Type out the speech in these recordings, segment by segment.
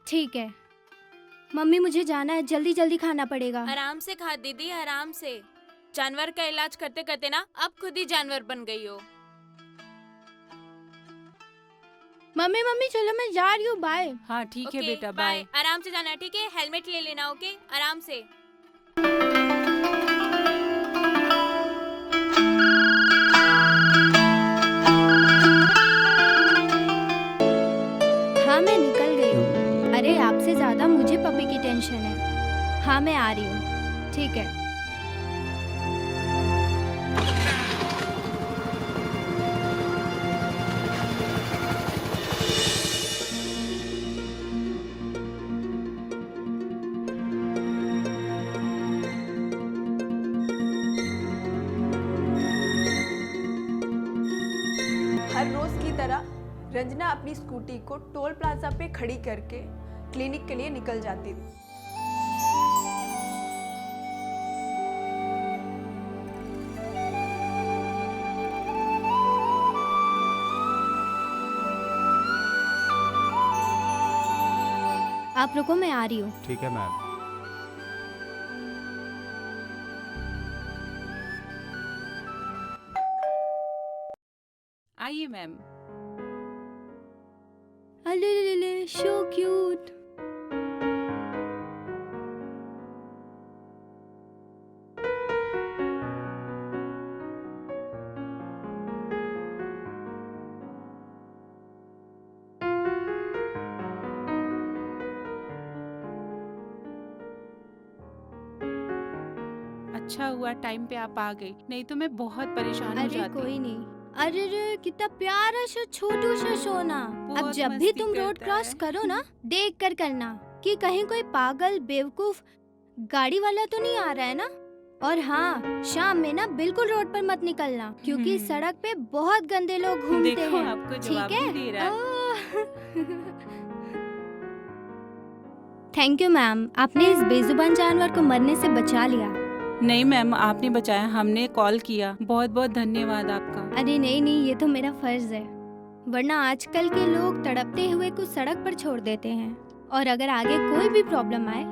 ठीक है मम्मी, मुझे जाना है, जल्दी जल्दी खाना पड़ेगा। आराम से खा दीदी, आराम से। जानवर का इलाज करते करते ना अब खुद ही जानवर बन गई हो। मम्मी मम्मी चलो मैं जा रही हूँ, बाय। हाँ ठीक है ओके, बेटा, बाय। आराम से जाना, ठीक है? हेलमेट ले लेना, ओके? आराम से। हाँ मैं निकल गई हूँ। अरे आपसे ज्यादा मुझे पपी की टेंशन है। हाँ मैं आ रही हूँ, ठीक है। हर रोज की तरह रंजना अपनी स्कूटी को टोल प्लाजा पे खड़ी करके क्लिनिक के लिए निकल जाती थी। आप रुको, मैं आ रही हूँ। ठीक है मैम। आइए मैम। अले सो क्यूट। अच्छा हुआ टाइम पे आप आ गई, नहीं तो मैं बहुत परेशान हो अरे जाती। कोई नहीं। अरे रे कितना प्यारा सा छोटू सा सोना। अब बहुत जब भी मस्ती तुम रोड करता क्रॉस है। करो ना, देख कर करना कि कहीं कोई पागल बेवकूफ गाड़ी वाला तो नहीं आ रहा है ना। और हाँ, शाम में ना बिल्कुल रोड पर मत निकलना, क्योंकि सड़क पे बहुत गंदे लोग घूमते देखो हैं। आपको जवाब ठीक है? नहीं दे रहा है। थैंक यू मैम, आपने इस बेजुबान जानवर को मरने से बचा लिया। नहीं मैम, आपने बचाया, हमने कॉल किया। बहुत बहुत धन्यवाद आपका। अरे नहीं नहीं, ये तो मेरा फर्ज है, वरना आजकल के लोग तड़पते हुए को सड़क पर छोड़ देते हैं। और अगर आगे कोई भी प्रॉब्लम आए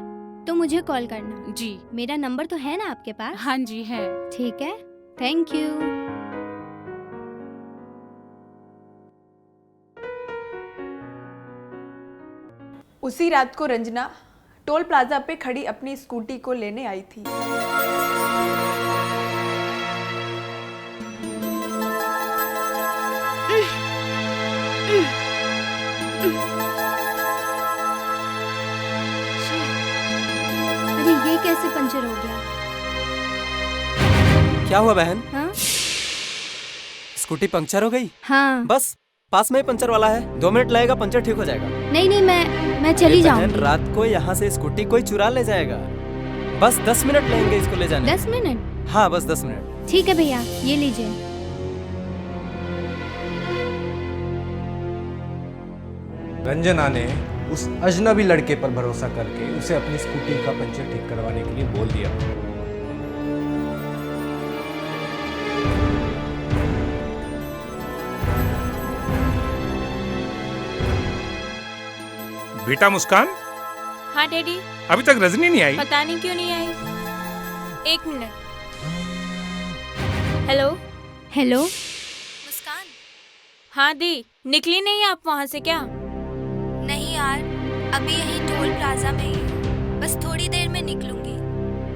तो मुझे कॉल करना। जी मेरा नंबर तो है ना आपके पास? हाँ जी है। ठीक है, थैंक यू। उसी रात को रंजना टोल प्लाजा पे खड़ी अपनी स्कूटी को लेने आई थी। अरे ये कैसे पंचर हो गया? क्या हुआ बहन? हाँ स्कूटी पंक्चर हो गई? हाँ। बस पास में ही पंचर वाला है, 2 मिनट लगेगा, पंचर ठीक हो जाएगा। नहीं नहीं, मैं चली अरे बहन, जाऊंगी। रात को यहाँ से स्कूटी कोई चुरा ले जाएगा। बस 10 मिनट लगेंगे इसको ले जाने। 10 मिनट? हाँ बस 10 मिनट। ठीक है भैया, ये लीजिए। रंजना ने उस अजनबी लड़के पर भरोसा करके उसे अपनी स्कूटी का पंचर ठीक करवाने के लिए बोल दिया। बेटा मुस्कान, हाँ डैडी। अभी तक रजनी नहीं आई? पता नहीं क्यों नहीं आई। 1 मिनट। हेलो हेलो मुस्कान। हाँ दी, निकली नहीं आप वहाँ से क्या? नहीं यार, अभी यही टोल प्लाजा में ही हूँ। बस थोड़ी देर में निकलूंगी।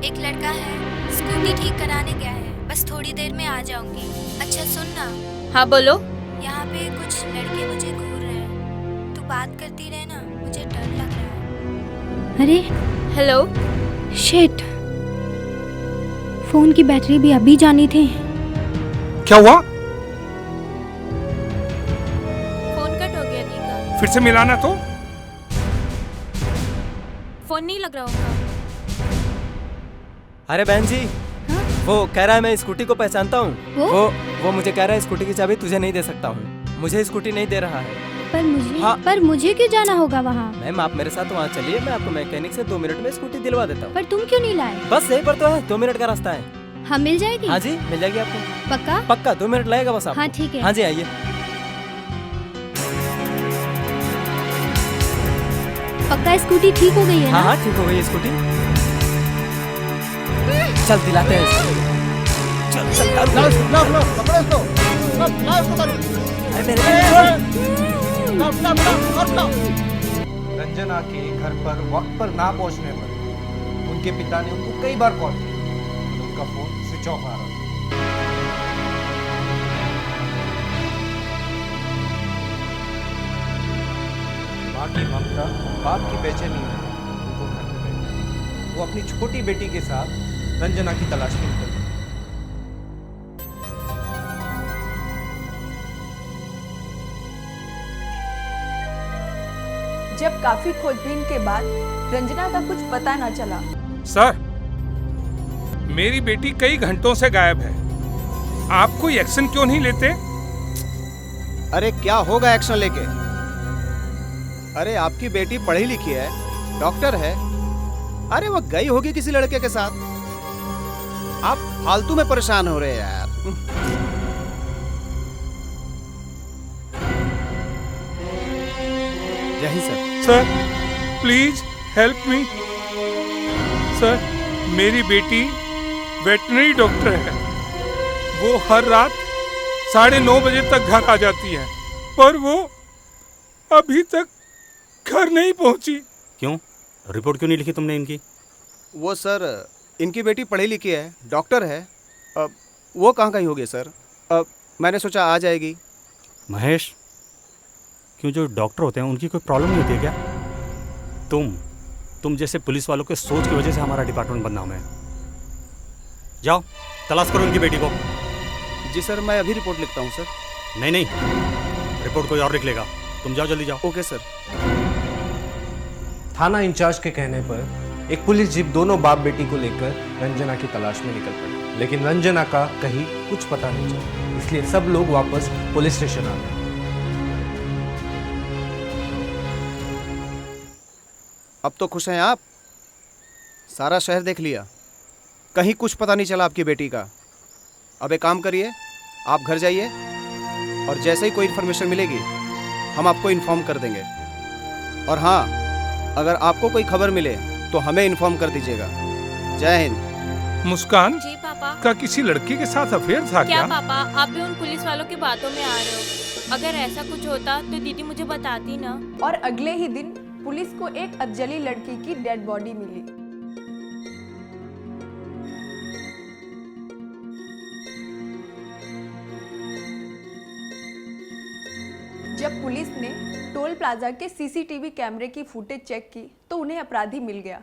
एक लड़का है, स्कूटी ठीक कराने गया है, बस थोड़ी देर में आ जाऊंगी। अच्छा सुन ना, हाँ बोलो। यहाँ पे कुछ लड़के मुझे घूर रहे हैं, तू बात करती रहे ना, मुझे डर लग रहा है। अरे हेलो। शिट, फोन की बैटरी भी अभी जानी थी। क्या हुआ? फोन कट हो गया दी का। फिर से मिलाना तो। फोन नहीं लग रहा होगा। अरे बहन जी, हाँ? वो कह रहा है मैं स्कूटी को पहचानता हूँ। वो? वो मुझे कह रहा है स्कूटी की चाबी तुझे नहीं दे सकता हूँ, मुझे स्कूटी नहीं दे रहा है। पर मुझे क्यों जाना होगा वहाँ? मैम आप मेरे साथ वहाँ चलिए, मैं आपको मैकेनिक से 2 मिनट में स्कूटी दिलवा देता हूँ। पर तुम क्यों नहीं लाए? बस यही पर तो है, 2 मिनट का रास्ता है। हाँ मिल जाएगी? हाँ जी मिल जाएगी आपको। पक्का? पक्का 2 मिनट लगेगा बस आपको। हाँ ठीक है। हाँ जी आइए। पक्का स्कूटी ठीक हो गई है हाँ ना? हाँ ठीक हो गई स्कूटी। चल दिलाते हैं इसको। चल चल अरे मेरे रंजना के घर पर वक्त पर ना पहुंचने पर उनके पिता ने उनको कई बार कॉल किया, उनका फोन स्विच ऑफ आ रहा था। माँ की ममता, बाप की बेचैनी में उनको घर में बैठा वो अपनी छोटी बेटी के साथ रंजना की तलाश में निकल गए। जब काफी खोजबीन के बाद रंजना का कुछ पता न चला, सर, मेरी बेटी कई घंटों से गायब है। आप कोई एक्शन क्यों नहीं लेते? अरे क्या होगा एक्शन लेके? अरे आपकी बेटी पढ़ी लिखी है, डॉक्टर है। अरे वो गई होगी किसी लड़के के साथ। आप फालतू में परेशान हो रहे हैं यार। यही sir. Sir please help me. Sir मेरी बेटी वेटनरी डॉक्टर है। वो हर रात 9:30 बजे तक घर आ जाती है, पर वो अभी तक घर नहीं पहुंची। क्यों? रिपोर्ट क्यों नहीं लिखी तुमने इनकी? वो सर, इनकी बेटी पढ़ी लिखी है, डॉक्टर है। वो कहाँ गई होगी सर? मैंने सोचा आ जाएगी। महेश, क्यों जो डॉक्टर होते हैं उनकी कोई प्रॉब्लम नहीं होती है क्या? तुम जैसे पुलिस वालों के सोच की वजह से हमारा डिपार्टमेंट बदनाम है। जाओ तलाश करो इनकी बेटी को। जी सर, मैं अभी रिपोर्ट लिखता हूँ सर। नहीं, रिपोर्ट कोई और लिख लेगा। तुम जाओ, जल्दी जाओ। Okay sir. थाना इंचार्ज के कहने पर एक पुलिस जीप दोनों बाप बेटी को लेकर रंजना की तलाश में निकल पड़ी, लेकिन रंजना का कहीं कुछ पता नहीं चला। इसलिए सब लोग वापस पुलिस स्टेशन आ गए। अब तो खुश हैं आप? सारा शहर देख लिया, कहीं कुछ पता नहीं चला आपकी बेटी का। अब एक काम करिए, आप घर जाइए और जैसे ही कोई इन्फॉर्मेशन मिलेगी हम आपको इन्फॉर्म कर देंगे। और हाँ, अगर आपको कोई खबर मिले तो हमें इन्फॉर्म कर दीजिएगा। जय हिंद। मुस्कान जी पापा। का किसी लड़की के साथ अफेयर था क्या पापा, आप भी उन पुलिस वालों की बातों में आ रहे हो? अगर ऐसा कुछ होता तो दीदी मुझे बताती ना। और अगले ही दिन पुलिस को एक अधजली लड़की की डेड बॉडी मिली। जब पुलिस ने टोल प्लाजा के सीसीटीवी कैमरे की फुटेज चेक की तो उन्हें अपराधी मिल गया।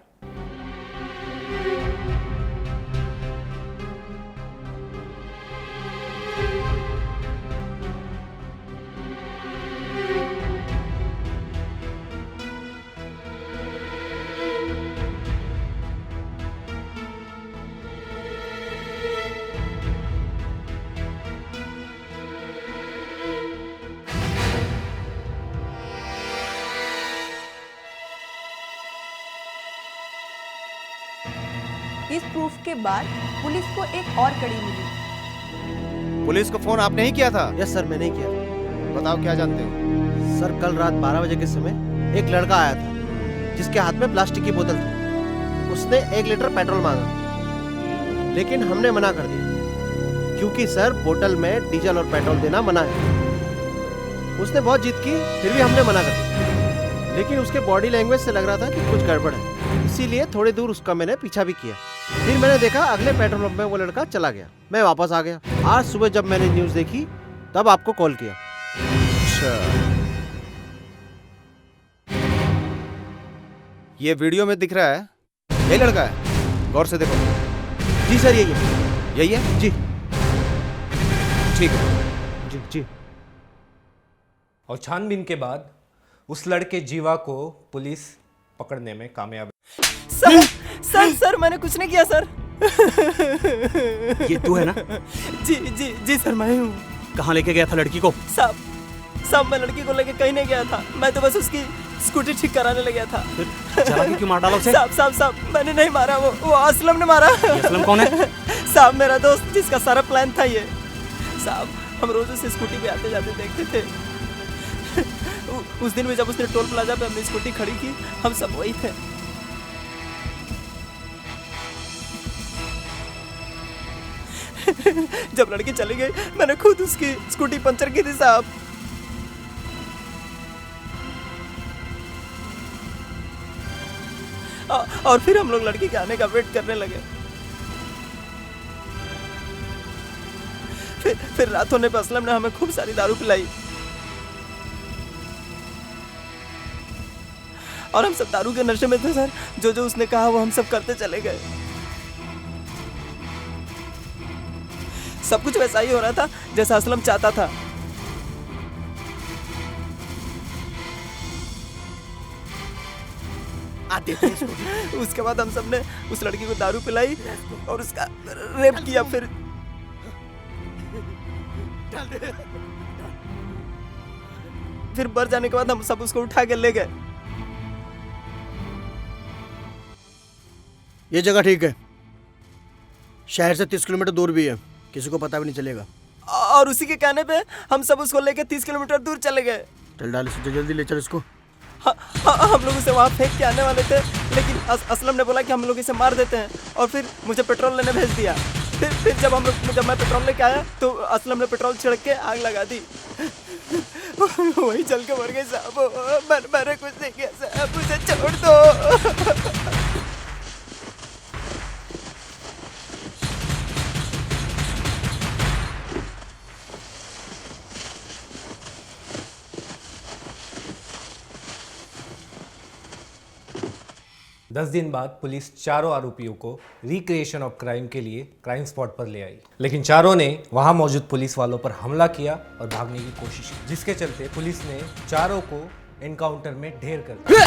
इस प्रूफ के बाद पुलिस को एक और कड़ी मिली। पुलिस को फोन आपने ही किया था? यस सर, मैंने ही किया। बताओ क्या जानते हो? सर कल रात 12 बजे के समय एक लड़का आया था जिसके हाथ में प्लास्टिक की बोतल थी। उसने 1 लीटर पेट्रोल मांगा, लेकिन हमने मना कर दिया क्योंकि सर बोतल में डीजल और पेट्रोल देना मना है। उसने बहुत जिद की, फिर भी हमने मना कर दिया, लेकिन उसके बॉडी लैंग्वेज से लग रहा था कि कुछ गड़बड़ है, इसीलिए थोड़ी दूर उसका मैंने पीछा भी किया। फिर मैंने देखा अगले पेट्रोल पंप में वो लड़का चला गया। मैं वापस आ गया। आज सुबह जब मैंने न्यूज़ देखी तब आपको कॉल किया। अच्छा, ये वीडियो में दिख रहा है, यही लड़का है? गौर से देखो। जी सर, यही है। जी ठीक है। जी जी। और छानबीन के बाद उस लड़के जीवा को पुलिस पकड़ने में कामयाब। सर सर सर मैंने कुछ नहीं किया सर। ये तू है ना? जी सर, मैं हूँ। कहाँ लेके गया था लड़की को? साहब मैं लड़की को लेके कहीं नहीं गया था, मैं तो बस उसकी स्कूटी ठीक कराने लग गया था। जला के क्यों मार डाला उसे? साहब मैंने नहीं मारा, वो असलम ने मारा। असलम कौन है? साहब मेरा दोस्त जिसका सारा प्लान था ये। साहब हम रोज उसे स्कूटी पे आते जाते देखते थे। उस दिन भी जब उसने टोल प्लाजा पे अपनी स्कूटी खड़ी की, हम सब वही थे। जब लड़की चली गई, मैंने खुद उसकी स्कूटी पंचर की थी साहब। और फिर हम लोग लड़की के आने का वेट करने लगे। फिर रात होने पर असलम ने हमें खूब सारी दारू पिलाई और हम सब दारू के नशे में थे सर। जो जो उसने कहा वो हम सब करते चले गए। सब कुछ वैसा ही हो रहा था जैसा असलम चाहता था। उसके बाद हम सब ने उस लड़की को दारू पिलाई और उसका रेप किया। फिर बर जाने के बाद हम सब उसको उठा के ले गए। ये जगह ठीक है, शहर से 30 किलोमीटर दूर भी है, किसी को पता भी नहीं चलेगा। और उसी के कहने पे हम सब उसको लेके 30 किलोमीटर दूर चले गए। चल डाल इसे, जल्दी ले चल इसको। हम लोग उसे वहाँ फेंक के आने वाले थे, लेकिन असलम ने बोला कि हम लोग इसे मार देते हैं और फिर मुझे पेट्रोल लेने भेज दिया। फिर जब मैं पेट्रोल लेके आया तो असलम ने पेट्रोल छिड़क के आग लगा दी। वही जल के मर गए साहब। मैंने कुछ नहीं किया साहब, मुझे छोड़ दो। 10 दिन बाद पुलिस चारों आरोपियों को रिक्रिएशन ऑफ क्राइम के लिए क्राइम स्पॉट पर ले आई, लेकिन चारों ने वहां मौजूद पुलिस वालों पर हमला किया और भागने की कोशिश की, जिसके चलते पुलिस ने चारों को एनकाउंटर में ढेर कर दिया।